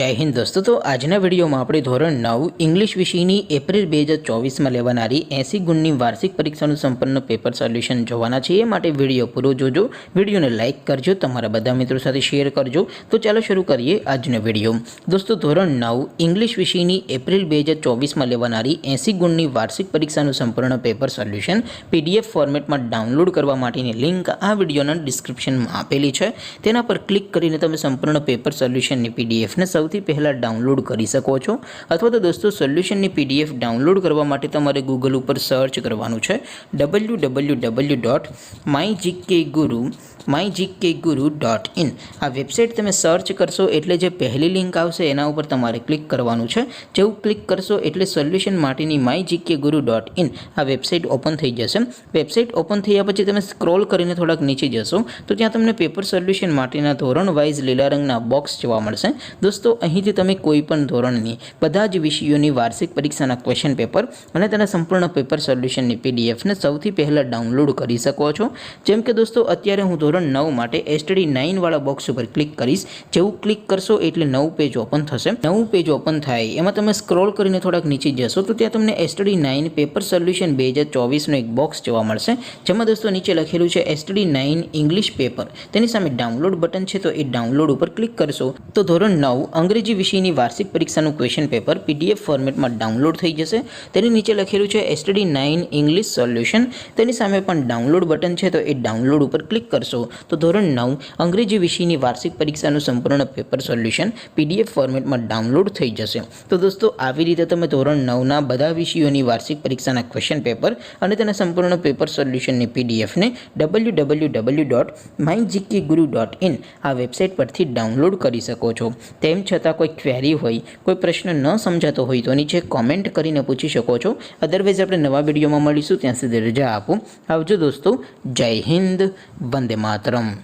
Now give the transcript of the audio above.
जय हिंद दोस्तों। तो आजना वीडियो में આપણે ધોરણ 9 इंग्लिश વિષયની એપ્રિલ 2024 માં લેવાનારી 80 ગુણની વાર્ષિક પરીક્ષાનું સંપૂર્ણ પેપર સોલ્યુશન જોવાના છે। એ માટે વિડિયો પૂરો જોજો, વિડિયોને લાઈક કરજો, તમારા બધા મિત્રો સાથે શેર કરજો। તો ચાલો શરૂ કરીએ આજનો વિડિયો। દોસ્તો ધોરણ 9 इंग्लिश વિષયની એપ્રિલ 2024 માં લેવાનારી 80 ગુણની વાર્ષિક પરીક્ષાનું સંપૂર્ણ પેપર સોલ્યુશન PDF ફોર્મેટમાં ડાઉનલોડ કરવા માટેની લિંક આ વિડિયોના ડિસ્ક્રિપ્શનમાં આપેલી છે। તેના પર ક્લિક કરીને તમે સંપૂર્ણ પેપર સોલ્યુશનની PDF ને સૌથી પહેલા ડાઉનલોડ કરી શકો છો। અથવા તો દોસ્તો સોલ્યુશનની PDF ડાઉનલોડ કરવા માટે તમારે ગૂગલ ઉપર સર્ચ કરવાનું છે www.mygkguru.in। આ વેબસાઇટ તમે સર્ચ કરશો એટલે જે પહેલી લિંક આવશે એના ઉપર તમારે ક્લિક કરવાનું છે। જેવું ક્લિક કરશો એટલે સોલ્યુશન માટેની mygkguru.in આ વેબસાઇટ ઓપન થઈ જશે। વેબસાઇટ ઓપન થયા પછી તમે સ્ક્રોલ કરીને થોડાક નીચે જશો તો ત્યાં તમને પેપર સોલ્યુશન માટેના ધોરણ વાઇઝ લીલા રંગના બોક્સ જોવા મળશે। દોસ્તો અહીંથી તમે કોઈપણ ધોરણની બધા જ વિષયોની વાર્ષિક પરીક્ષાના ક્વેશ્ચન પેપર અને તેના સંપૂર્ણ પેપર સોલ્યુશનની PDF ને સૌથી પહેલા ડાઉનલોડ કરી શકો છો। જેમ કે દોસ્તો અત્યારે હું ધોરણ 9 માટે STD 9 વાળા બોક્સ ઉપર ક્લિક કરીશ। જેવું ક્લિક કરશો એટલે નવું પેજ ઓપન થશે। નવું પેજ ઓપન થાય એમાં તમે સ્ક્રોલ કરીને થોડાક નીચે જશો તો ત્યાં તમને STD 9 પેપર સોલ્યુશન 2024 નો એક બોક્સ જોવા મળશે। જેમાં દોસ્તો નીચે લખેલું છે STD 9 ઇંગ્લિશ પેપર। તેની સામે ડાઉનલોડ બટન છે તો એ ડાઉનલોડ ઉપર ક્લિક કરશો તો ધોરણ 9 અંગ્રેજી વિષયની વાર્ષિક પરીક્ષાનું ક્વેશ્ચન પેપર PDF ફોર્મેટમાં ડાઉનલોડ થઈ જશે। તેની નીચે લખેલું છે STD 9 ઇંગ્લિશ સોલ્યુશન। તેની સામે પણ ડાઉનલોડ બટન છે તો એ ડાઉનલોડ ઉપર ક્લિક કરશો તો ધોરણ 9 અંગ્રેજી વિષયની વાર્ષિક પરીક્ષાનું સંપૂર્ણ પેપર સોલ્યુશન PDF ફોર્મેટમાં ડાઉનલોડ થઈ જશે। તો દોસ્તો આવી રીતે તમે ધોરણ 9ના બધા વિષયોની વાર્ષિક પરીક્ષાના ક્વેશ્ચન પેપર અને તેના સંપૂર્ણ પેપર સોલ્યુશનની PDF ને www.mygkguru.in આ વેબસાઇટ પરથી ડાઉનલોડ કરી શકો છો। તેમ છતાં કોઈ ક્વેરી હોય, કોઈ પ્રશ્ન ન સમજાતો હોય તો નીચે કોમેન્ટ કરીને પૂછી શકો છો। અદરવાઇઝ આપણે નવા વિડીયોમાં મળીશું, ત્યાં સુધી રજા આપો। આવજો દોસ્તો। જય હિન્દ, વંદે માતરમ।